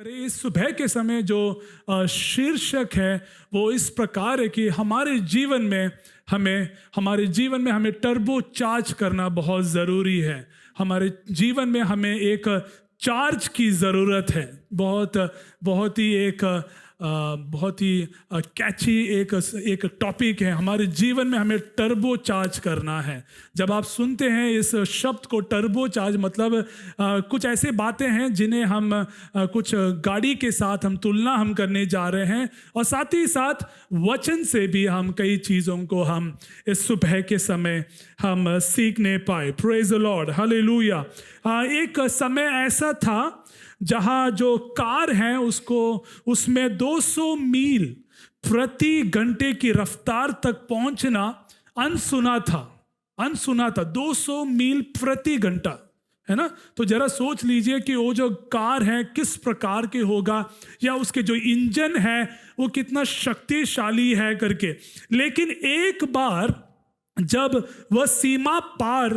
करें। इस सुबह के समय जो शीर्षक है वो इस प्रकार है कि हमारे जीवन में हमें टर्बो चार्ज करना बहुत ज़रूरी है। हमारे जीवन में हमें एक चार्ज की ज़रूरत है। बहुत ही कैची एक टॉपिक है। हमारे जीवन में हमें टर्बो चार्ज करना है। जब आप सुनते हैं इस शब्द को टर्बो चार्ज, मतलब कुछ ऐसे बातें हैं जिन्हें हम कुछ गाड़ी के साथ हम तुलना करने जा रहे हैं, और साथ ही साथ वचन से भी हम कई चीज़ों को हम इस सुबह के समय हम सीखने पाए। Praise the Lord, hallelujah. एक समय ऐसा था जहाँ जो कार है उसमें 200 मील प्रति घंटे की रफ्तार तक पहुंचना अनसुना था। 200 मील प्रति घंटा, है ना। तो जरा सोच लीजिए कि वो जो कार है किस प्रकार के होगा, या उसके जो इंजन है वो कितना शक्तिशाली है करके। लेकिन एक बार जब वह सीमा पार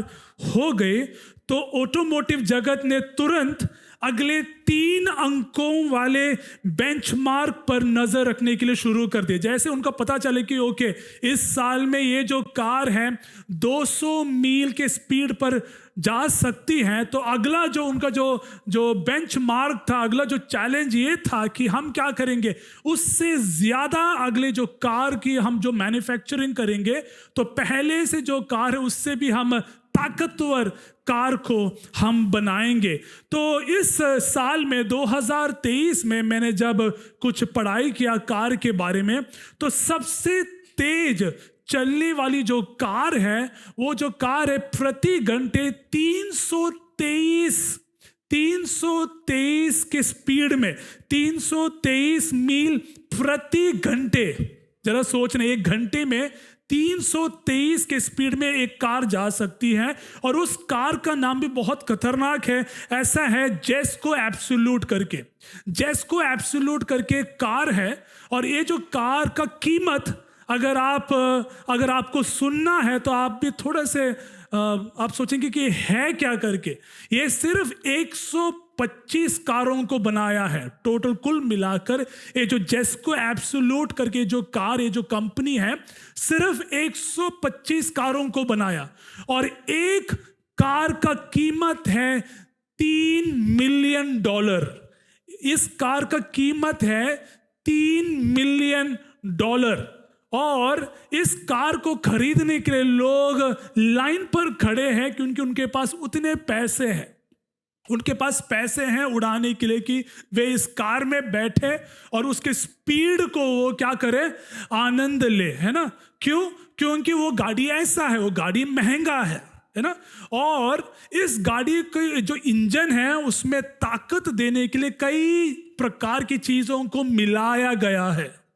हो गए तो ऑटोमोटिव जगत ने तुरंत अगले 3 अंकों वाले बेंचमार्क पर नजर रखने के लिए शुरू कर दिया। जैसे उनका पता चले कि ओके, इस साल में ये जो कार है 200 मील के स्पीड पर जा सकती है, तो अगला जो उनका जो बेंचमार्क था, अगला जो चैलेंज ये था कि हम क्या करेंगे, उससे ज़्यादा अगले जो कार की हम जो मैन्युफैक्चरिंग करेंगे, तो पहले से जो कार है उससे भी हम ताकतवर कार को हम बनाएंगे। तो इस साल में 2023 में मैंने जब कुछ पढ़ाई किया कार के बारे में, तो सबसे तेज चलने वाली जो कार है, वो जो कार है प्रति घंटे 323 के स्पीड में 323 मील प्रति घंटे। जरा सोचना, एक घंटे में 323 के स्पीड में एक कार जा सकती है। और उस कार का नाम भी बहुत खतरनाक है, ऐसा है जेस्को एब्सोल्यूट करके कार है। और ये जो कार का कीमत अगर आपको सुनना है तो आप भी थोड़े से आप सोचेंगे कि है क्या करके। ये सिर्फ 125 कारों को बनाया है टोटल, कुल मिलाकर ये जो जेस्को एब्सोल्यूट करके जो कार, ये जो कंपनी है, सिर्फ 125 कारों को बनाया। और एक कार का कीमत है $3 मिलियन। इस कार का कीमत है $3 मिलियन। और इस कार को खरीदने के लिए लोग लाइन पर खड़े हैं क्योंकि उनके पास उतने पैसे हैं, उड़ाने के लिए कि वे इस कार में बैठे और उसके स्पीड को वो क्या करें, आनंद ले, है ना। क्योंकि वो गाड़ी ऐसा है, वो गाड़ी महंगा है ना। और इस गाड़ी के जो इंजन है उसमें ताकत देने के लिए कई प्रकार की चीजों को मिलाया गया है।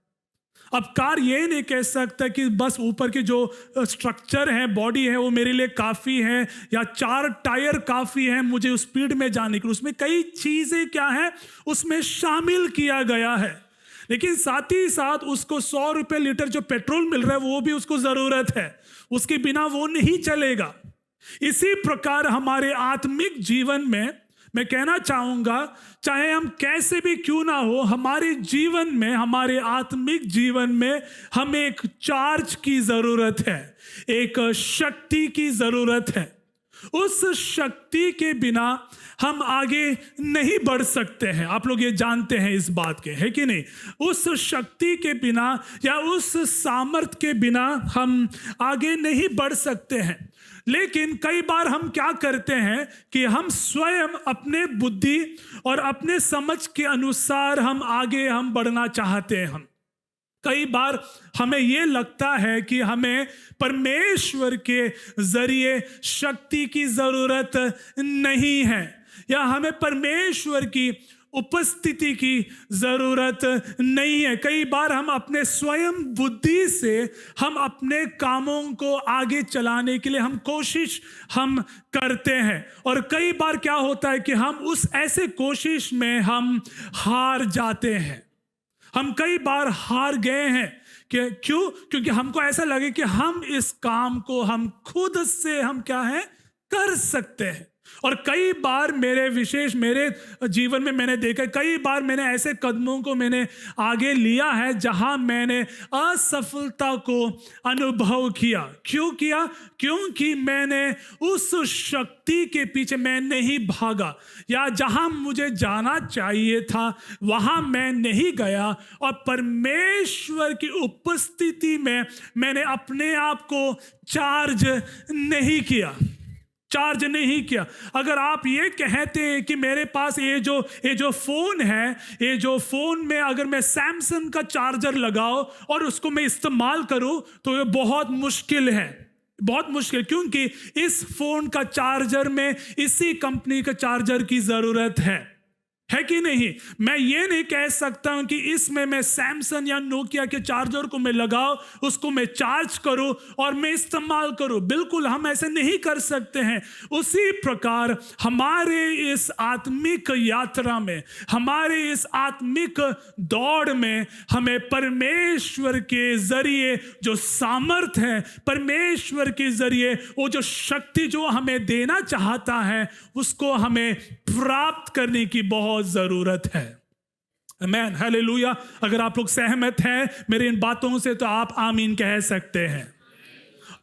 अब कार ये नहीं कह सकता कि बस ऊपर की जो स्ट्रक्चर है, बॉडी है, वो मेरे लिए काफ़ी है, या 4 टायर काफ़ी है मुझे उस स्पीड में जाने के लिए। उसमें कई चीज़ें क्या है उसमें शामिल किया गया है। लेकिन साथ ही साथ उसको 100 रुपये लीटर जो पेट्रोल मिल रहा है वो भी उसको ज़रूरत है, उसके बिना वो नहीं चलेगा। इसी प्रकार हमारे आत्मिक जीवन में मैं कहना चाहूँगा, चाहे हम कैसे भी क्यों ना हो, हमारे जीवन में, हमारे आत्मिक जीवन में हमें एक चार्ज की ज़रूरत है, एक शक्ति की ज़रूरत है। उस शक्ति के बिना हम आगे नहीं बढ़ सकते हैं। आप लोग ये जानते हैं इस बात के, है कि नहीं। उस शक्ति के बिना या उस सामर्थ्य के बिना हम आगे नहीं बढ़ सकते हैं। लेकिन कई बार हम क्या करते हैं कि हम स्वयं अपने बुद्धि और अपने समझ के अनुसार हम आगे बढ़ना चाहते हैं। हम कई बार हमें ये लगता है कि हमें परमेश्वर के जरिए शक्ति की ज़रूरत नहीं है, या हमें परमेश्वर की उपस्थिति की ज़रूरत नहीं है। कई बार हम अपने स्वयं बुद्धि से हम अपने कामों को आगे चलाने के लिए हम कोशिश करते हैं, और कई बार क्या होता है कि हम उस ऐसे कोशिश में हम हार जाते हैं। हम कई बार हार गए हैं क्योंकि हमको ऐसा लगे कि हम इस काम को हम खुद से हम क्या है कर सकते हैं। और कई बार मेरे जीवन में मैंने देखा, कई बार मैंने ऐसे कदमों को मैंने आगे लिया है जहां मैंने असफलता को अनुभव किया। क्यों किया? क्योंकि मैंने उस शक्ति के पीछे मैं नहीं भागा, या जहां मुझे जाना चाहिए था वहां मैं नहीं गया, और परमेश्वर की उपस्थिति में मैंने अपने आप को चार्ज नहीं किया। अगर आप ये कहते हैं कि मेरे पास ये जो फोन है, ये जो फोन में अगर मैं सैमसंग का चार्जर लगाऊं और उसको मैं इस्तेमाल करूं, तो ये बहुत मुश्किल है, क्योंकि इस फोन का चार्जर में इसी कंपनी का चार्जर की जरूरत है कि नहीं? मैं ये नहीं कह सकता हूं कि इसमें मैं सैमसंग या नोकिया के चार्जर को मैं लगाऊं, उसको मैं चार्ज करूं और मैं इस्तेमाल करूं। बिल्कुल हम ऐसे नहीं कर सकते हैं। उसी प्रकार हमारे इस आत्मिक यात्रा में, हमारे इस आत्मिक दौड़ में हमें परमेश्वर के जरिए जो सामर्थ्य है, परमेश्वर के जरिए वो जो शक्ति जो हमें देना चाहता है, उसको हमें प्राप्त करने की बहुत जरूरत है। आमीन, हालेलुया। अगर आप लोग सहमत हैं मेरी इन बातों से तो आप आमीन कह सकते हैं।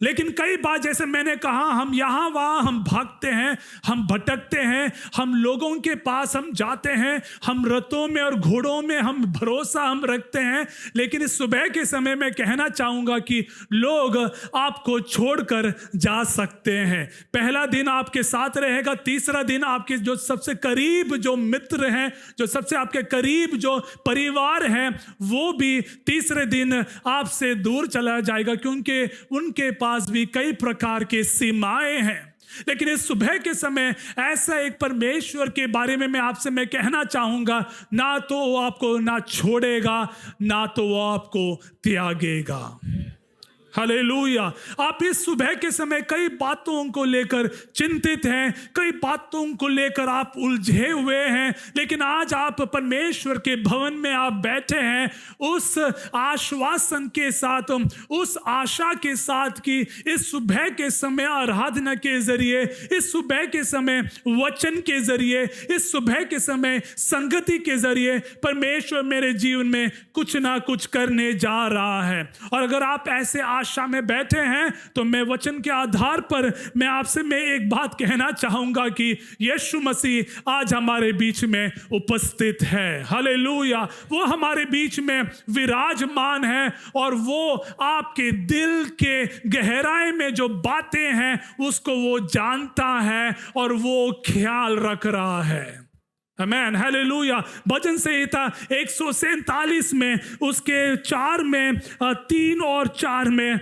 लेकिन कई बार जैसे मैंने कहा, हम यहाँ वहाँ हम भागते हैं, हम भटकते हैं, हम लोगों के पास हम जाते हैं, हम रथों में और घोड़ों में हम भरोसा हम रखते हैं। लेकिन इस सुबह के समय में कहना चाहूँगा कि लोग आपको छोड़कर जा सकते हैं। पहला दिन आपके साथ रहेगा, तीसरा दिन आपके जो सबसे करीब जो मित्र हैं, जो सबसे आपके करीब जो परिवार हैं, वो भी तीसरे दिन आपसे दूर चला जाएगा, क्योंकि उनके पास भी कई प्रकार के सीमाएं हैं। लेकिन इस सुबह के समय ऐसा एक परमेश्वर के बारे में मैं कहना चाहूंगा, ना तो वो आपको ना छोड़ेगा, ना तो वो आपको त्यागेगा। हालेलुया। आप इस सुबह के समय कई बातों को लेकर चिंतित हैं, कई बातों को लेकर आप उलझे हुए हैं, लेकिन आज आप परमेश्वर के भवन में आप बैठे हैं उस आश्वासन के साथ, उस आशा के साथ कि इस सुबह के समय आराधना के जरिए, इस सुबह के समय वचन के जरिए, इस सुबह के समय संगति के जरिए परमेश्वर मेरे जीवन में कुछ ना कुछ करने जा रहा है। और अगर आप ऐसे आशा में बैठे हैं तो मैं वचन के आधार पर मैं एक बात कहना चाहूंगा कि यीशु मसीह आज हमारे बीच में उपस्थित है। हालेलुया। वो हमारे बीच में विराजमान है और वो आपके दिल के गहराई में जो बातें हैं उसको वो जानता है और वो ख्याल रख रहा है। आमेन, हालेलुया। भजन संहिता 147 में उसके 4 में 3 और 4 में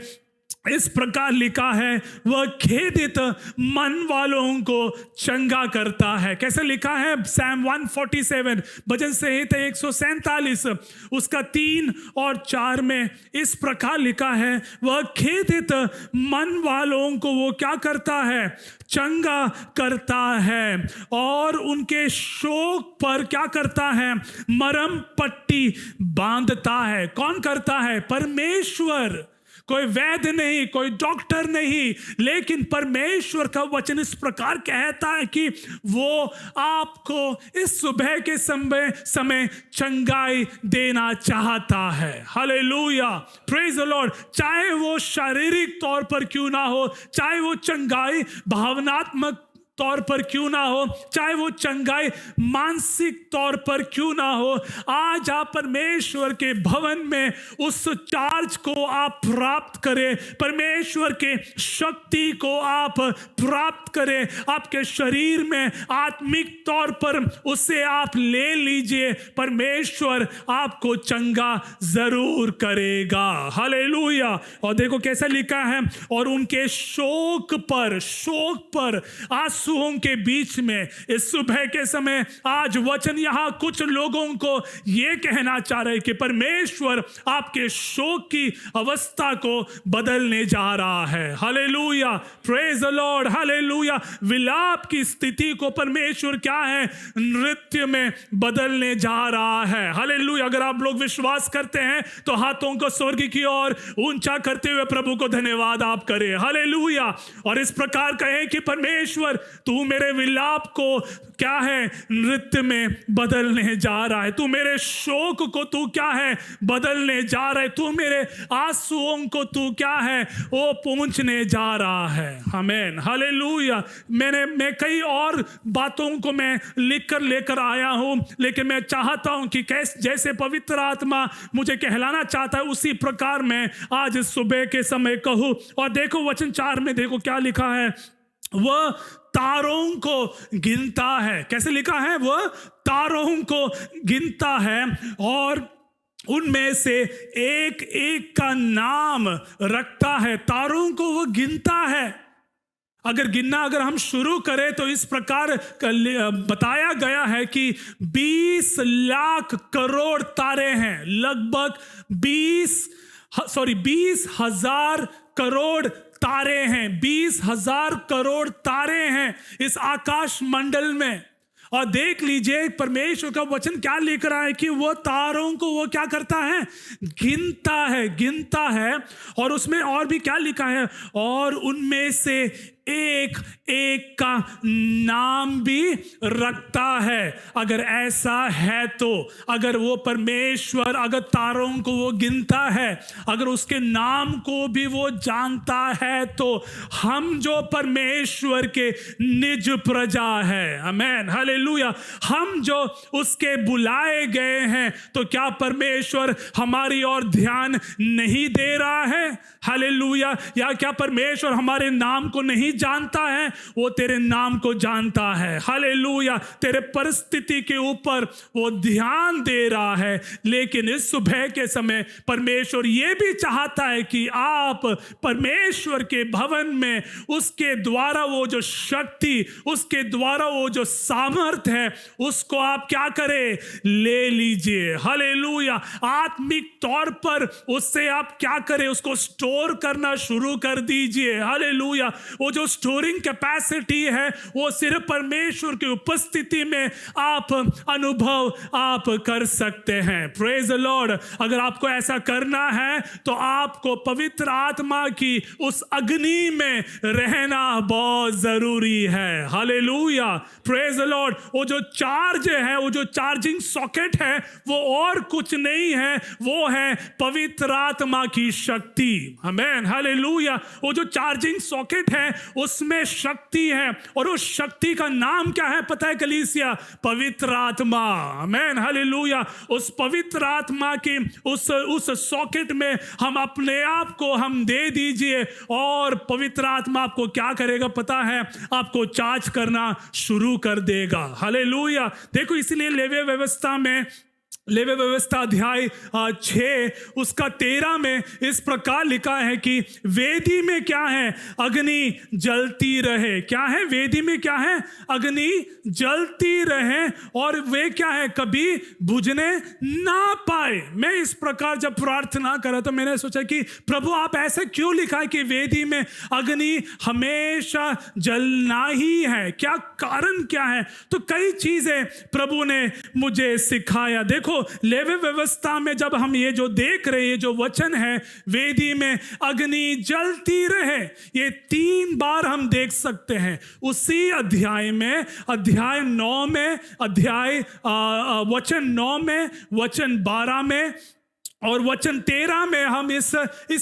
इस प्रकार लिखा है, वह खेदित मन वालों को चंगा करता है। कैसे लिखा है? Psalm 147 भजन संहिता 147 उसका 3 और 4 में इस प्रकार लिखा है, वह खेदित मन वालों को वो क्या करता है? चंगा करता है और उनके शोक पर क्या करता है? मरहम पट्टी बांधता है। कौन करता है? परमेश्वर। कोई वैद्य नहीं, कोई डॉक्टर नहीं, लेकिन परमेश्वर का वचन इस प्रकार कहता है कि वो आपको इस सुबह के समय चंगाई देना चाहता है। Hallelujah, praise the Lord. चाहे वो शारीरिक तौर पर क्यों ना हो, चाहे वो चंगाई भावनात्मक तौर पर क्यों ना हो, चाहे वो चंगाई मानसिक तौर पर क्यों ना हो, आज आप परमेश्वर के भवन में उस चार्ज को आप प्राप्त करें, परमेश्वर के शक्ति को आप प्राप्त करें, आपके शरीर में आत्मिक तौर पर उसे आप ले लीजिए। परमेश्वर आपको चंगा जरूर करेगा। हालेलुया। और देखो कैसा लिखा है, और उनके शोक पर आंसुओं के बीच में। इस सुबह के समय आज वचन यहां कुछ लोगों को यह कहना चाह रहे कि परमेश्वर आपके शोक की अवस्था को बदलने जा रहा है। Hallelujah, praise the Lord, hallelujah. विलाप की स्थिति को परमेश्वर क्या है? नृत्य में बदलने जा रहा है। हालेलुया। अगर आप लोग विश्वास करते हैं तो हाथों को स्वर्ग की ओर ऊंचा करते हुए प्रभु को धन्यवाद आप करें। हालेलुया। और इस प्रकार कहें कि परमेश्वर तू मेरे विलाप को क्या है नृत्य में बदलने जा रहा है, तू मेरे शोक को तू क्या है बदलने जा रहा है, तू मेरे आंसुओं को तू क्या है वो पहुंचने जा रहा है। आमीन, हालेलुया। मैं कई और बातों को मैं लिख कर लेकर आया हूं, लेकिन मैं चाहता हूं कि जैसे पवित्र आत्मा मुझे कहलाना चाहता है उसी प्रकार मैं आज सुबह के समय कहूं। और देखो वचन 4 में देखो क्या लिखा है, वह तारों को गिनता है। कैसे लिखा है? वह तारों को गिनता है और उनमें से एक एक का नाम रखता है। तारों को वो गिनता है। अगर हम शुरू करें तो इस प्रकार बताया गया है कि 20 लाख करोड़ तारे हैं, लगभग 20,000 करोड़ तारे हैं, 20,000 करोड़ तारे हैं इस आकाश मंडल में। और देख लीजिए परमेश्वर का वचन क्या लिख रहा है कि वो तारों को वो क्या करता है? गिनता है। और उसमें और भी क्या लिखा है? और उनमें से एक एक का नाम भी रखता है। अगर ऐसा है तो अगर वो परमेश्वर अगर तारों को वो गिनता है, अगर उसके नाम को भी वो जानता है, तो हम जो परमेश्वर के निज प्रजा है, आमीन, हालेलुया, हम जो उसके बुलाए गए हैं, तो क्या परमेश्वर हमारी ओर ध्यान नहीं दे रहा है? हालेलुया। या क्या परमेश्वर हमारे नाम को नहीं जानता है? वो तेरे नाम को जानता है। हालेलुया। तेरे परिस्थिति के ऊपर वो ध्यान दे रहा है। लेकिन इस सुबह के समय परमेश्वर ये भी चाहता है कि आप परमेश्वर के भवन में उसके द्वारा वो जो शक्ति, उसके द्वारा वो जो सामर्थ है, उसको आप क्या करें? ले लीजिए। हालेलुया। आत्मिक तौर पर उससे आप क्या करें? उसको स्टोर करना शुरू कर दीजिए। हालेलुया। वो जो स्टोरिंग कैपेसिटी है वो सिर्फ परमेश्वर की उपस्थिति में आप अनुभव आप कर सकते हैं। Praise the Lord. अगर आपको ऐसा करना है तो आपको पवित्र आत्मा की उस अग्नि में रहना बहुत जरूरी है। हालेलुया। Praise the Lord. वो जो चार्ज है, वो जो चार्जिंग सॉकेट है, वो और कुछ नहीं है, वो है पवित्र आत्मा की शक्ति। आमीन, हालेलुया। वो जो चार्जिंग सॉकेट है उसमें शक्ति है, और उस शक्ति का नाम क्या है पता है कलीसिया? पवित्र आत्मा। आमीन, हालेलुया। उस पवित्र आत्मा की उस सॉकेट में हम अपने आप को हम दे दीजिए, और पवित्र आत्मा आपको क्या करेगा पता है? आपको चार्ज करना शुरू कर देगा। हालेलुया। देखो इसलिए लेवी व्यवस्था अध्याय 6 उसका 13 में इस प्रकार लिखा है कि वेदी में क्या है? अग्नि जलती रहे। क्या है? वेदी में क्या है? अग्नि जलती रहे, और वे क्या है? कभी बुझने ना पाए। मैं इस प्रकार जब प्रार्थना करा तो मैंने सोचा कि प्रभु आप ऐसे क्यों लिखा है कि वेदी में अग्नि हमेशा जलना ही है? क्या कारण क्या है? तो कई चीजें प्रभु ने मुझे सिखाया। देखो लेवी व्यवस्था में जब हम ये जो देख रहे हैं, जो वचन है वेदी में अग्नि जलती रहे, ये 3 बार हम देख सकते हैं उसी अध्याय में, अध्याय 9 में, वचन 9 में, वचन 12 में और वचन 13 में। हम इस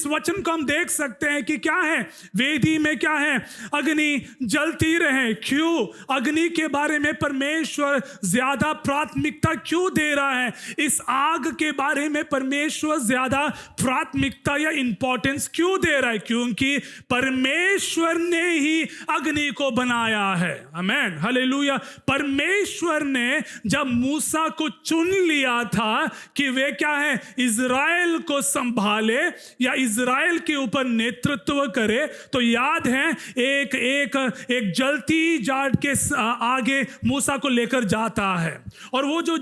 वचन को हम देख सकते हैं कि क्या है? वेदी में क्या है? अग्नि जलती रहे। क्यों? अग्नि के बारे में परमेश्वर ज्यादा प्राथमिकता क्यों दे रहा है? इस आग के बारे में परमेश्वर ज्यादा प्राथमिकता या इंपॉर्टेंस क्यों दे रहा है? क्योंकि परमेश्वर ने ही अग्नि को बनाया है। आमीन, हालेलुया। परमेश्वर ने जब मूसा को चुन लिया था कि वे क्या है? इज़राइल को संभाले या इज़राइल के ऊपर नेतृत्व करे, तो याद है एक जलती जाड़ के आगे मूसा को लेकर जाता है, और वो जो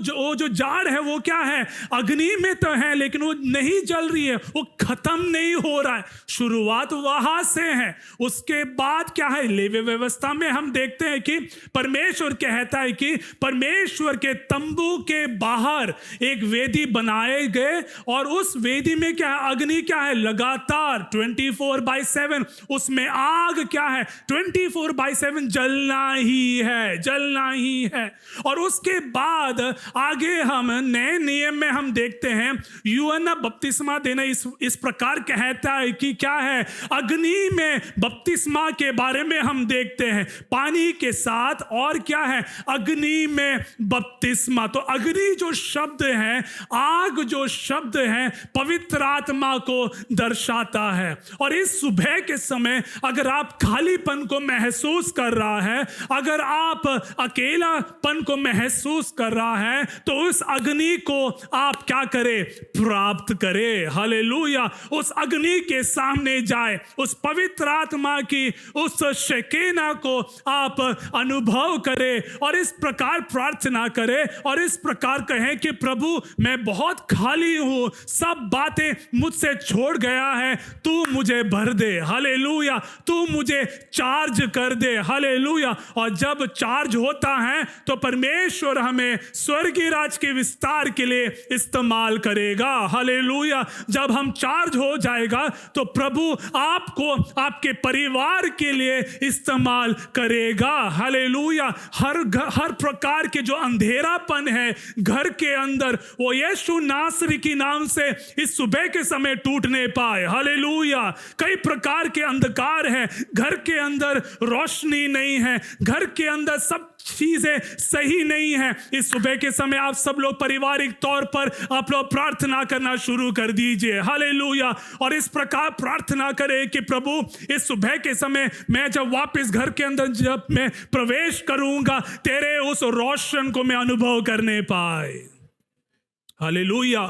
जाड़ है वो क्या है? अग्नि में तो है लेकिन वो नहीं जल रही है, वो खत्म नहीं हो रहा है। शुरुआत वहां से है। उसके बाद क्या है? लेवी व्यवस्था में हम देखते हैं कि परमेश्वर कहता है कि परमेश्वर के तंबू के बाहर एक वेदी बनाए गए, और उस वेदी में क्या है, अग्नि क्या है, लगातार 24/7, उसमें आग क्या है, 24/7 जलना ही है, जलना ही है। और उसके बाद आगे हम नए नियम में हम देखते हैं, यूहन्ना बपतिस्मा देना इस प्रकार कहता है कि क्या है, अग्नि में बपतिस्मा के बारे में हम देखते हैं, पानी के साथ, और क्या है, अग्नि में बपतिस्मा। तो अग्नि जो शब्द है, आग जो शब्द है, पवित्र आत्मा को दर्शाता है। और इस सुबह के समय अगर आप खालीपन को महसूस कर रहा है, अगर आप अकेलापन को महसूस कर रहा है, तो उस अग्नि को आप क्या करें, प्राप्त करें। हालेलुया। उस अग्नि के सामने जाए, उस पवित्र आत्मा की उस शेकेना को आप अनुभव करें और इस प्रकार प्रार्थना करें और इस प्रकार कहें कि प्रभु मैं बहुत खाली हूं, सब बातें मुझसे छोड़ गया है, तू मुझे भर दे। हालेलुया। तू मुझे चार्ज कर दे। हालेलुया। और जब चार्ज होता है तो परमेश्वर हमें स्वर्गीय राज के विस्तार के लिए इस्तेमाल करेगा। हालेलुया। जब हम चार्ज हो जाएगा तो प्रभु आपको आपके परिवार के लिए इस्तेमाल करेगा। हालेलुया। हर प्रकार के जो अंधेरापन है घर के अंदर, वो यीशु नासरी के नाम से इस सुबह के समय टूटने पाए। हालेलुया। कई प्रकार के अंधकार है घर के अंदर, रोशनी नहीं है घर के अंदर, सब चीजें सही नहीं है। इस सुबह के समय आप सब लोग पारिवारिक तौर पर आप लोग प्रार्थना करना शुरू कर दीजिए। हालेलुया। और इस प्रकार प्रार्थना करें कि प्रभु इस सुबह के समय मैं जब वापस घर के अंदर जब मैं प्रवेश करूंगा, तेरे उस रोशन को मैं अनुभव करने पाए। Hallelujah.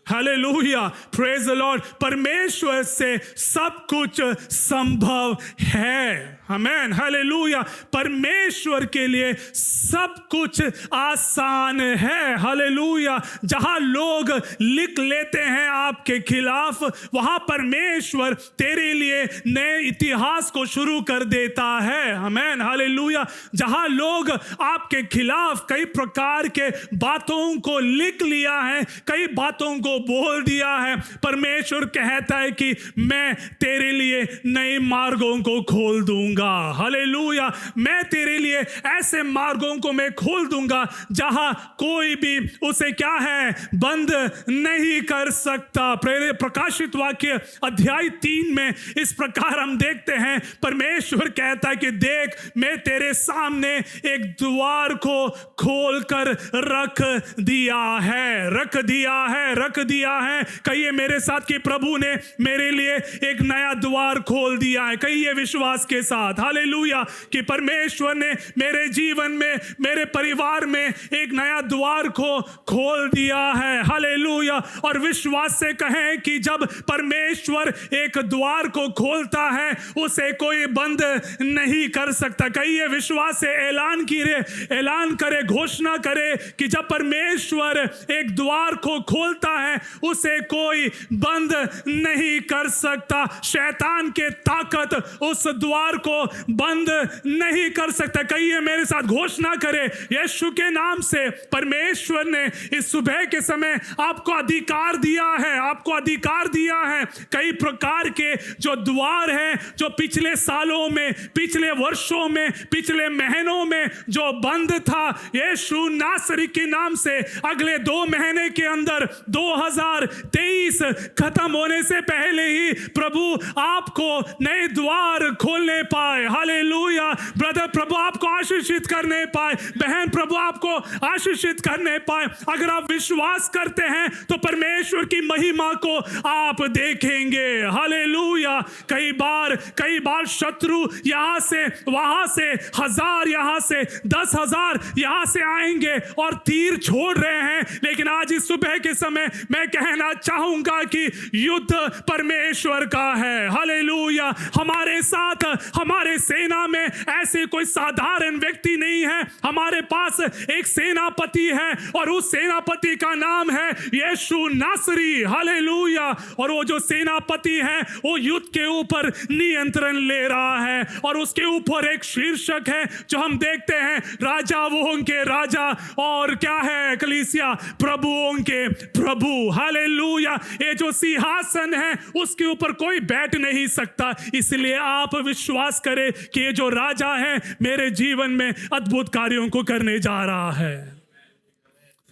Hallelujah. Praise the Lord. परमेश्वर से सब कुछ संभव है। आमेन। हालेलुया। परमेश्वर के लिए सब कुछ आसान है। हालेलुया। जहां लोग लिख लेते हैं आपके खिलाफ, वहां परमेश्वर तेरे लिए नए इतिहास को शुरू कर देता है। आमेन। हालेलुया। जहां लोग आपके खिलाफ कई प्रकार के बातों को लिख लिया है, कई बातों को बोल दिया है, परमेश्वर कहता है कि मैं तेरे लिए नए मार्गों को खोल दूंगा। हालेलुया। मैं तेरे लिए ऐसे मार्गों को मैं खोल दूंगा जहां कोई भी उसे क्या है, बंद नहीं कर सकता। प्रकाशित वाक्य अध्याय 3 में इस प्रकार हम देखते हैं, परमेश्वर कहता है कि देख मैं तेरे सामने एक द्वार को खोल कर रख दिया है, रख दिया है, रख दिया है। कहिए मेरे साथ कि प्रभु ने मेरे लिए एक नया द्वार खोल दिया है। कहिए विश्वास के साथ। हालेलुया। कि परमेश्वर ने मेरे जीवन में, मेरे परिवार में एक नया द्वार को खोल दिया है। हालेलुया। और विश्वास से कहें कि जब परमेश्वर एक द्वार को खोलता है, उसे कोई बंद नहीं कर सकता। कहिए विश्वास से ऐलान करे, घोषणा करे कि जब परमेश्वर एक द्वार को खोलता है, उसे कोई बंद नहीं कर सकता। शैतान के ताकत उस द्वार को बंद नहीं कर सकता। कहिए मेरे साथ, घोषणा करें यीशु के नाम से, परमेश्वर ने इस सुबह के समय आपको अधिकार दिया है, आपको अधिकार दिया है। कई प्रकार के जो द्वार हैं, जो पिछले सालों में, पिछले वर्षों में, पिछले महीनों में जो बंद था, यीशु नासरी के नाम से अगले 2 महीने के अंदर 2023 खत्म होने से पहले ही प्रभु आपको नए द्वार खोलने पाए। हालेलुया। ब्रदर, प्रभु आपको आशीषित करने पाए। बहन, प्रभु आपको आशीषित करने पाए। अगर आप विश्वास करते हैं तो परमेश्वर की महिमा को आप देखेंगे। हालेलुया। कई बार शत्रु यहां से वहां से 1000, यहां से 10,000 यहां से आएंगे और तीर छोड़ रहे हैं, लेकिन आज इस सुबह के समय मैं कहना चाहूंगा कि युद्ध परमेश्वर का है। हालेलुया। हमारे साथ, हमारे सेना में ऐसे कोई साधारण व्यक्ति नहीं है। हमारे पास एक सेनापति है और उस सेनापति का नाम है यीशु नासरी। हालेलुया। और वो जो सेनापति है, वो युद्ध के ऊपर नियंत्रण ले रहा है और उसके ऊपर एक शीर्षक है जो हम देखते हैं, राजाओं के राजा और क्या है कलीसिया, प्रभुओं के प्रभु। हालेलुया, ये जो सिंहासन है उसके ऊपर कोई बैठ नहीं सकता। इसलिए आप विश्वास करें कि ये जो राजा है मेरे जीवन में अद्भुत कार्यों को करने जा रहा है।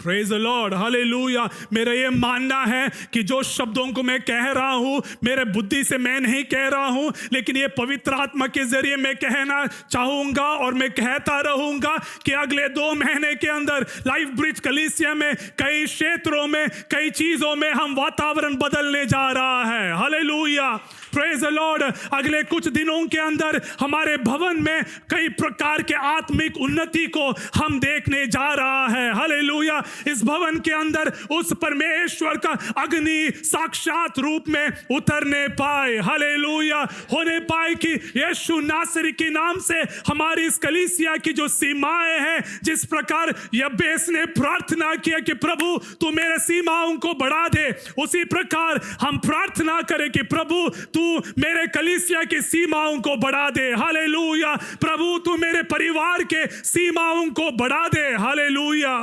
Praise the Lord, hallelujah. मेरा ये मानना है कि जो शब्दों को मैं कह रहा हूं मेरे बुद्धि से मैं नहीं कह रहा हूं, लेकिन ये पवित्र आत्मा के जरिए मैं कहना चाहूंगा और मैं कहता रहूंगा कि अगले 2 महीने के अंदर लाइफ ब्रिज कलीसिया में कई क्षेत्रों में कई चीजों में हम वातावरण बदलने जा रहा है। Hallelujah, praise the Lord. अगले कुछ दिनों के अंदर हमारे भवन में कई प्रकार के आत्मिक उन्नति को हम देखने जा रहा है। हालेलुया, इस भवन के अंदर उस परमेश्वर का अग्नि साक्षात रूप में उतरने पाए। हालेलुया, होने पाए कि यीशु नासरी के नाम से हमारी इस कलीसिया की जो सीमाएं हैं, जिस प्रकार यब्बेस ने प्रार्थना किया कि प्रभु तू मेरे सीमाओं को बढ़ा दे, उसी प्रकार हम प्रार्थना करें कि प्रभु तू मेरे कलीसिया की सीमाओं को बढ़ा दे। हालेलुया, प्रभु तू मेरे परिवार के सीमाओं को बढ़ा दे। Hallelujah,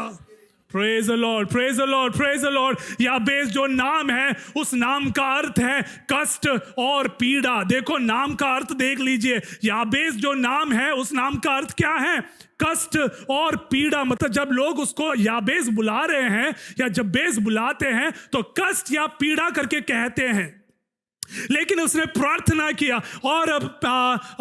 praise the Lord, praise the Lord, praise the Lord. Jabez जो नाम है उस नाम का अर्थ है कष्ट और पीड़ा। देखो नाम का अर्थ देख लीजिए, याबेस जो नाम है उस नाम का अर्थ क्या है? कष्ट और पीड़ा। मतलब जब लोग उसको याबेस बुला रहे हैं या जब बेस बुलाते हैं तो कष्ट या पीड़ा करके कहते हैं, लेकिन उसने प्रार्थना किया। और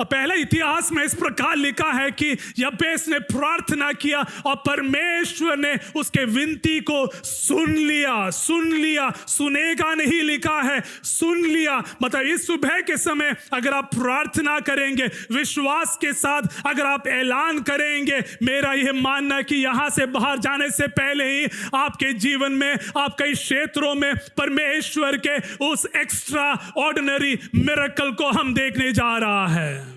पहले इतिहास में इस प्रकार लिखा है कि यब्बेस ने प्रार्थना किया और परमेश्वर ने उसके विनती को सुन लिया। सुन लिया, सुनेगा नहीं लिखा है, सुन लिया। मतलब इस सुबह के समय अगर आप प्रार्थना करेंगे विश्वास के साथ, अगर आप ऐलान करेंगे, मेरा यह मानना कि यहां से बाहर जाने से पहले ही आपके जीवन में आप कई क्षेत्रों में परमेश्वर के उस एक्स्ट्रा ऑर्डिनरी मिरेकल को हम देखने जा रहा है।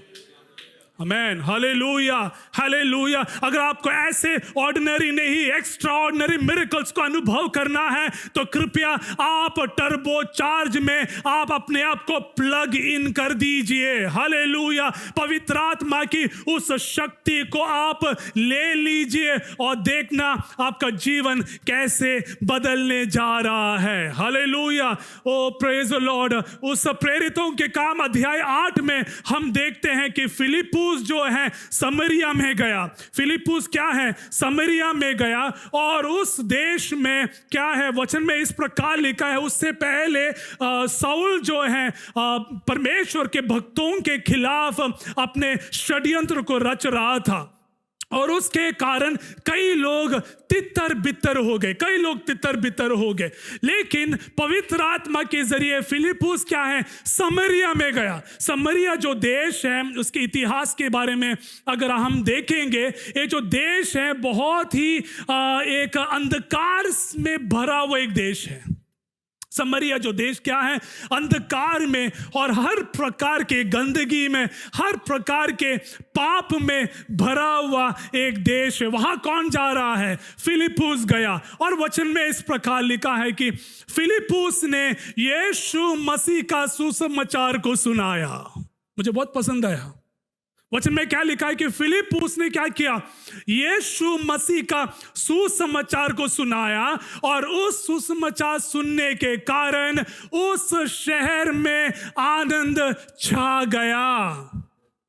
आमेन, हालेलुया, हालेलुया। अगर आपको ऐसे ऑर्डिनरी नहीं एक्स्ट्रा ऑर्डिनरी मिरेकल्स को अनुभव करना है तो कृपया आप टर्बो चार्ज में आप अपने आप को प्लग इन कर दीजिए। हालेलुया, पवित्र आत्मा की उस शक्ति को आप ले लीजिए और देखना आपका जीवन कैसे बदलने जा रहा है। Hallelujah, oh praise the lord. उस प्रेरितों के काम अध्याय 8 में हम देखते हैं कि फिलिप्पुस जो है समरिया में गया। फिलिप्पुस क्या है? समरिया में गया और उस देश में क्या है, वचन में इस प्रकार लिखा है, उससे पहले साउल जो है परमेश्वर के भक्तों के खिलाफ अपने षड्यंत्र को रच रहा था और उसके कारण कई लोग तितर बितर हो गए, कई लोग तितर बितर हो गए। लेकिन पवित्र आत्मा के जरिए फिलिप्पुस क्या है, समरिया में गया। समरिया जो देश है उसके इतिहास के बारे में अगर हम देखेंगे, ये जो देश है बहुत ही एक अंधकार में भरा हुआ एक देश है। समरिया जो देश क्या है, अंधकार में और हर प्रकार के गंदगी में, हर प्रकार के पाप में भरा हुआ एक देश है। वहां कौन जा रहा है? फिलिप्पुस गया। और वचन में इस प्रकार लिखा है कि फिलिप्पुस ने यीशु मसीह का सुसमाचार को सुनाया। मुझे बहुत पसंद आया। वचन में क्या लिखा है कि फिलिप्पुस ने क्या किया? यीशु मसीह का सुसमाचार को सुनाया और उस सुसमाचार सुनने के कारण उस शहर में आनंद छा गया।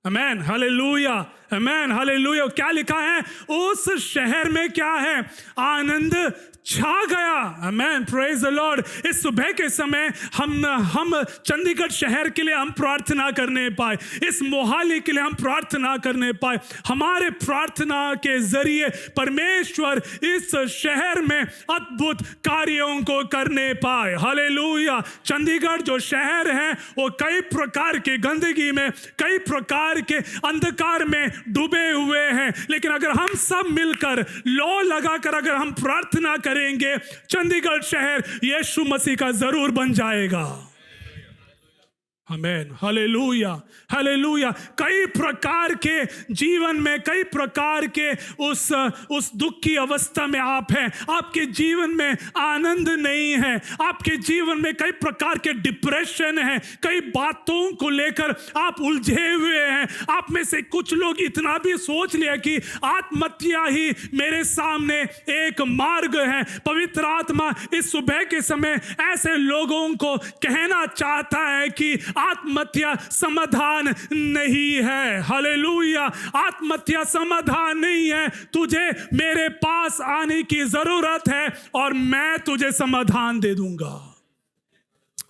आमेन, हालेलुया, आमेन, हालेलुया। क्या लिखा है? उस शहर में क्या है? आनंद छा गया। आमेन, प्रेज द लॉर्ड। इस सुबह के समय हम चंडीगढ़ शहर के लिए हम प्रार्थना करने पाए, इस मोहाली के लिए हम प्रार्थना करने पाए। हमारे प्रार्थना के जरिए परमेश्वर इस शहर में अद्भुत कार्यों को करने पाए। हालेलुया। चंडीगढ़ जो शहर है वो कई प्रकार की गंदगी में, कई प्रकार के अंधकार में डूबे हुए हैं, लेकिन अगर हम सब मिलकर लौ लगाकर अगर हम प्रार्थना करेंगे, चंडीगढ़ शहर यीशु मसीह का जरूर बन जाएगा। आमेन, हालेलुया, हालेलुया। कई प्रकार के जीवन में, कई प्रकार के उस दुख की अवस्था में आप हैं, आपके जीवन में आनंद नहीं है, आपके जीवन में कई प्रकार के डिप्रेशन है, कई बातों को लेकर आप उलझे हुए हैं। आप में से कुछ लोग इतना भी सोच लिया कि आत्महत्या ही मेरे सामने एक मार्ग है। पवित्र आत्मा इस सुबह के समय ऐसे लोगों को कहना चाहता है कि आत्महत्या समाधान नहीं है। हालेलुया, आत्महत्या समाधान नहीं है। तुझे मेरे पास आने की जरूरत है और मैं तुझे समाधान दे दूंगा।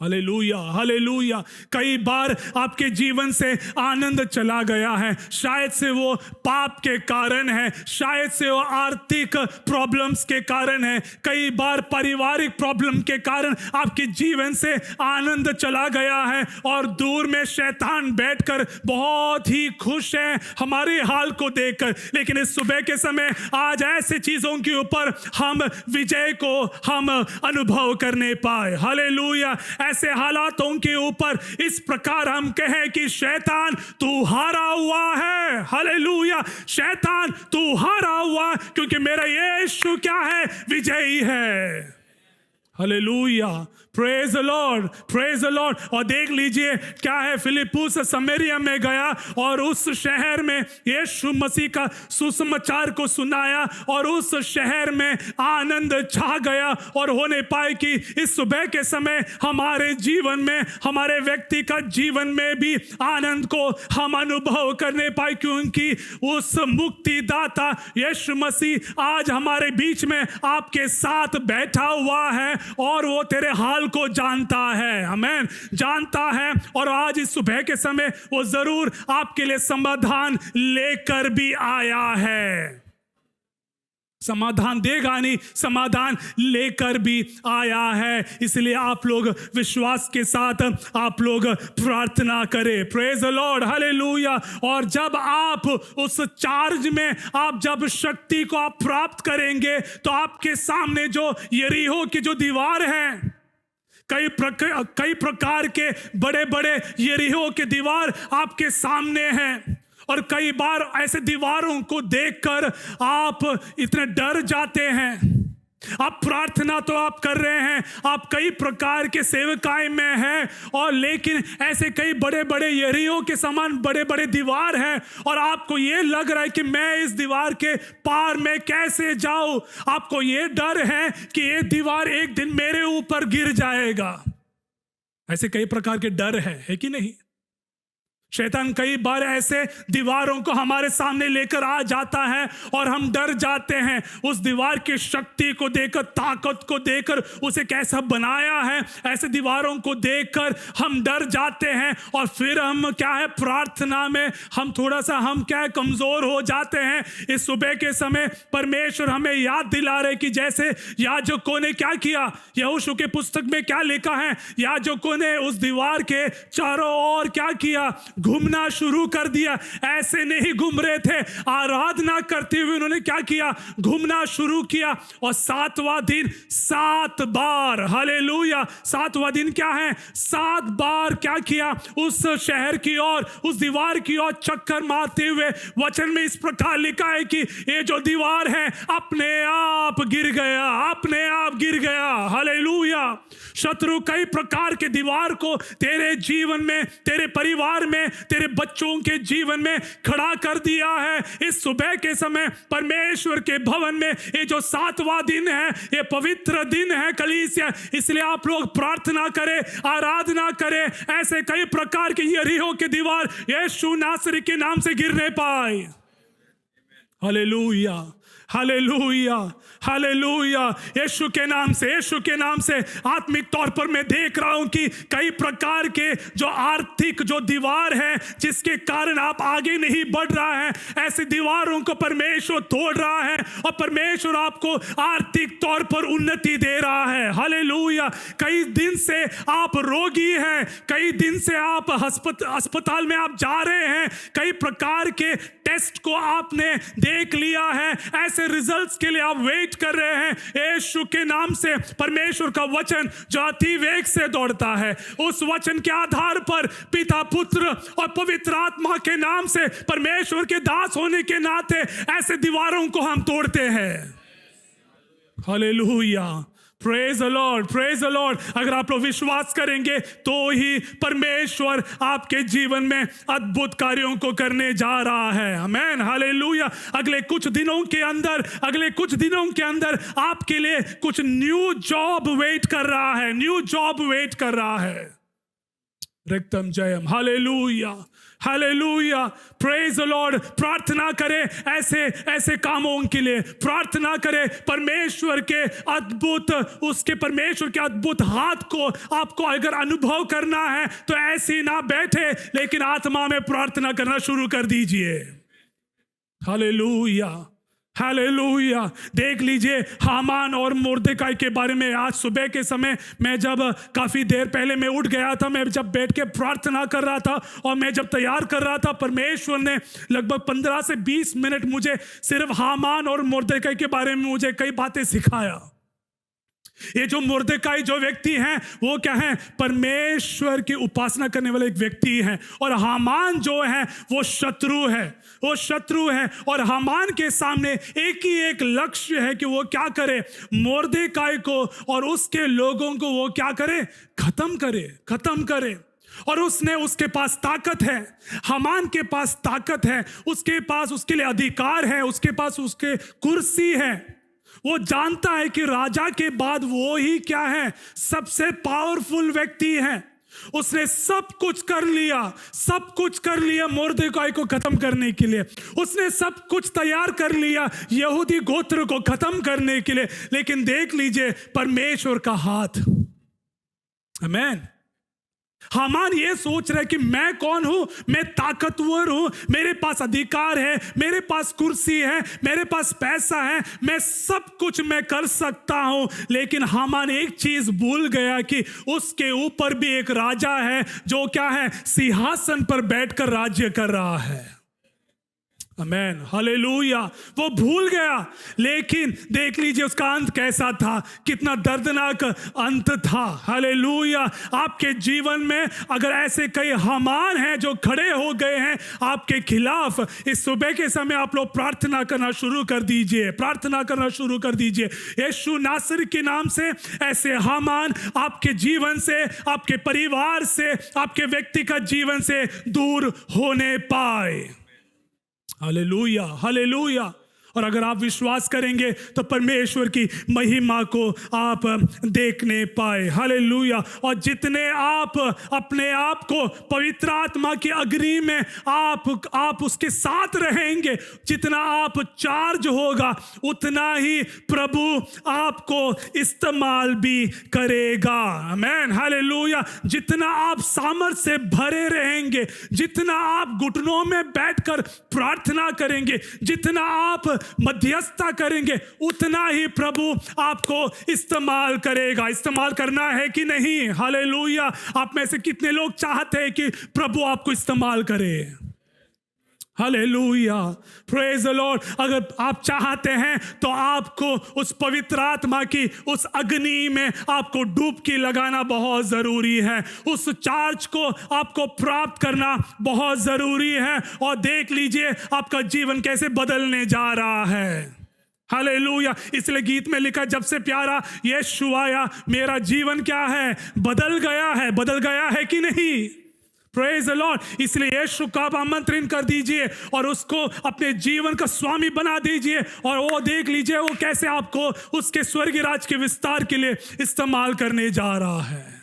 Hallelujah, hallelujah. कई बार आपके जीवन से आनंद चला गया है, शायद से वो पाप के कारण है, शायद से वो आर्थिक प्रॉब्लम्स के कारण है, कई बार पारिवारिक प्रॉब्लम के कारण आपके जीवन से आनंद चला गया है और दूर में शैतान बैठकर बहुत ही खुश है हमारे हाल को देखकर। लेकिन इस सुबह के समय आज ऐसे चीजों के ऊपर हम विजय को हम अनुभव करने पाए। हालेलुया। ऐसे हालातों के ऊपर इस प्रकार हम कहें कि शैतान तू हारा हुआ है। हालेलुया, शैतान तू हारा हुआ, क्योंकि मेरा यीशु क्या है? विजयी है। Hallelujah, praise the Lord, praise the Lord. और देख लीजिए क्या है, फिलिप्पुस समरिया में गया और उस शहर में यीशु मसीह का सुसमाचार को सुनाया और उस शहर में आनंद छा गया। और होने पाए कि इस सुबह के समय हमारे जीवन में, हमारे व्यक्तिगत जीवन में भी आनंद को हम अनुभव करने पाए, क्योंकि उस मुक्तिदाता यीशु मसीह आज हमारे बीच में आपके साथ बैठा हुआ है और वो तेरे हाल को जानता है। आमेन, जानता है। और आज इस सुबह के समय वो जरूर आपके लिए समाधान लेकर भी आया है। समाधान देगा नहीं, समाधान लेकर भी आया है। इसलिए आप लोग विश्वास के साथ आप लोग प्रार्थना करें। Praise the Lord, hallelujah. और जब आप उस चार्ज में, आप जब शक्ति को आप प्राप्त करेंगे, तो आपके सामने जो यरीहो की जो दीवार है, कई प्रकार के बड़े बड़े यरीहो के दीवार आपके सामने हैं। और कई बार ऐसे दीवारों को देखकर आप इतने डर जाते हैं। आप प्रार्थना तो आप कर रहे हैं, आप कई प्रकार के सेवकाई में हैं, और लेकिन ऐसे कई बड़े बड़े यरीहो के समान बड़े बड़े दीवार हैं और आपको ये लग रहा है कि मैं इस दीवार के पार में कैसे जाऊं। आपको ये डर है कि ये दीवार एक दिन मेरे ऊपर गिर जाएगा। ऐसे कई प्रकार के डर है कि नहीं? शैतान कई बार ऐसे दीवारों को हमारे सामने लेकर आ जाता है और हम डर जाते हैं। उस दीवार की शक्ति को देखकर, ताकत को देखकर, उसे कैसा बनाया है, ऐसे दीवारों को देखकर हम डर जाते हैं। और फिर हम क्या है, प्रार्थना में हम थोड़ा सा हम क्या है, कमजोर हो जाते हैं। इस सुबह के समय परमेश्वर हमें याद दिला रहे कि जैसे याजकों ने क्या किया, यहोशू के पुस्तक में क्या लिखा है, याजकों ने उस दीवार के चारों ओर क्या किया, घूमना शुरू कर दिया। ऐसे नहीं घूम रहे थे, आराधना करते हुए उन्होंने क्या किया, घूमना शुरू किया। और 7वां दिन 7 बार, हालेलुया, 7वां दिन क्या है, 7 बार क्या किया, उस शहर की ओर, उस दीवार की ओर चक्कर मारते हुए। वचन में इस प्रकार लिखा है कि ये जो दीवार है अपने आप गिर गया, अपने आप गिर गया। हालेलुया। शत्रु कई प्रकार के दीवार को तेरे जीवन में, तेरे परिवार में, तेरे बच्चों के जीवन में खड़ा कर दिया है। इस सुबह के समय परमेश्वर के भवन में ये जो 7वां दिन है, ये पवित्र दिन है कलीसिया, इसलिए आप लोग प्रार्थना करें, आराधना करें। ऐसे कई प्रकार के यरीहो के दीवार यीशु नासरी के नाम से गिरने पाए। Hallelujah, hallelujah, hallelujah. यीशु के नाम से, यीशु के नाम से आत्मिक तौर पर मैं देख रहा हूं कि कई प्रकार के जो आर्थिक जो दीवार है, जिसके कारण आप आगे नहीं बढ़ रहा है, ऐसी दीवारों को परमेश्वर तोड़ रहा है और परमेश्वर आपको आर्थिक तौर पर उन्नति दे रहा है। हालेलुया। कई दिन से आप रोगी हैं, कई दिन से आप अस्पताल में आप जा रहे हैं, कई प्रकार के टेस्ट को आपने देख लिया है, ऐसे रिजल्ट्स के लिए आप वेट कर रहे हैं, यीशु के नाम से परमेश्वर का वचन जो अति वेग से दौड़ता है, उस वचन के आधार पर पिता, पुत्र और पवित्र आत्मा के नाम से परमेश्वर के दास होने के नाते ऐसे दीवारों को हम तोड़ते हैं। Hallelujah, praise the Lord, praise the Lord. अगर आप लोग विश्वास करेंगे तो ही परमेश्वर आपके जीवन में अद्भुत कार्यों को करने जा रहा है। आमेन, हालेलुया। अगले कुछ दिनों के अंदर आपके लिए कुछ न्यू जॉब वेट कर रहा है, न्यू जॉब वेट कर रहा है। रक्तम जयम, hallelujah, hallelujah, praise the Lord. प्रार्थना करें ऐसे कामों के लिए, प्रार्थना करें परमेश्वर के अद्भुत हाथ को आपको अगर अनुभव करना है तो ऐसे ना बैठे, लेकिन आत्मा में प्रार्थना करना शुरू कर दीजिए। Hallelujah, hallelujah. देख लीजिए हामान और मुर्देकाई के बारे में। आज सुबह के समय मैं जब काफ़ी देर पहले मैं उठ गया था, मैं जब बैठ के प्रार्थना कर रहा था और मैं जब तैयार कर रहा था, परमेश्वर ने लगभग 15 से 20 मिनट मुझे सिर्फ हामान और मुर्देकाई के बारे में मुझे कई बातें सिखाया। ये जो मुर्देकाई जो व्यक्ति हैं वो क्या है? परमेश्वर की उपासना करने वाले एक व्यक्ति हैं, और हामान जो है वो शत्रु है, वो शत्रु है। और हामान के सामने एक ही एक लक्ष्य है कि वो क्या करे? मुर्देकाई को और उसके लोगों को वो क्या करे? खत्म करे। और उसके पास ताकत है, हामान के पास ताकत है, उसके पास उसके लिए अधिकार है, उसके पास उसके कुर्सी है। वो जानता है कि राजा के बाद वो ही क्या है? सबसे पावरफुल व्यक्ति है। उसने सब कुछ कर लिया मुर्देकाई को खत्म करने के लिए। उसने सब कुछ तैयार कर लिया यहूदी गोत्र को खत्म करने के लिए। लेकिन देख लीजिए परमेश्वर का हाथ। आमेन। हामान ये सोच रहा है कि मैं कौन हूं? मैं ताकतवर हूं, मेरे पास अधिकार है, मेरे पास कुर्सी है, मेरे पास पैसा है, मैं सब कुछ मैं कर सकता हूं। लेकिन हामान एक चीज भूल गया कि उसके ऊपर भी एक राजा है जो क्या है? सिंहासन पर बैठकर राज्य कर रहा है। आमेन, हालेलुया। वो भूल गया। लेकिन देख लीजिए उसका अंत कैसा था, कितना दर्दनाक अंत था। हालेलुया। आपके जीवन में अगर ऐसे कई हामान हैं जो खड़े हो गए हैं आपके खिलाफ, इस सुबह के समय आप लोग प्रार्थना करना शुरू कर दीजिए। यीशु नासरी के नाम से ऐसे हामान आपके जीवन से, आपके परिवार से, आपके व्यक्तिगत जीवन से दूर होने पाए। Hallelujah, hallelujah. और अगर आप विश्वास करेंगे तो परमेश्वर की महिमा को आप देखने पाए। हालेलुया। और जितने आप अपने आप को पवित्र आत्मा की अग्नि में आप उसके साथ रहेंगे, जितना आप चार्ज होगा उतना ही प्रभु आपको इस्तेमाल भी करेगा। आमेन, हालेलुया। जितना आप सामर्थ्य से भरे रहेंगे, जितना आप घुटनों में बैठकर प्रार्थना करेंगे, जितना आप मध्यस्थता करेंगे, उतना ही प्रभु आपको इस्तेमाल करेगा। इस्तेमाल करना है कि नहीं? हालेलुया। आप में से कितने लोग चाहते हैं कि प्रभु आपको इस्तेमाल करे? Hallelujah, praise the Lord. अगर आप चाहते हैं तो आपको उस पवित्र आत्मा की उस अग्नि में आपको डुबकी लगाना बहुत जरूरी है। उस चार्ज को आपको प्राप्त करना बहुत जरूरी है। और देख लीजिए आपका जीवन कैसे बदलने जा रहा है। हालेलुया। इसलिए गीत में लिखा, जब से प्यारा यीशु आया मेरा जीवन क्या है? बदल गया है कि नहीं? Praise the Lord. इसलिए यीशु को आप आमंत्रण कर दीजिए और उसको अपने जीवन का स्वामी बना दीजिए, और वो देख लीजिए वो कैसे आपको उसके स्वर्गीय राज के विस्तार के लिए इस्तेमाल करने जा रहा है।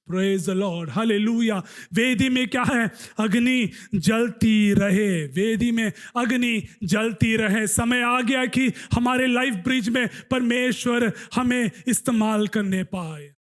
Praise the Lord, hallelujah. वेदी में क्या है? अग्नि जलती रहे, वेदी में अग्नि जलती रहे। समय आ गया कि हमारे लाइफ ब्रिज में परमेश्वर हमें इस्तेमाल करने पाए।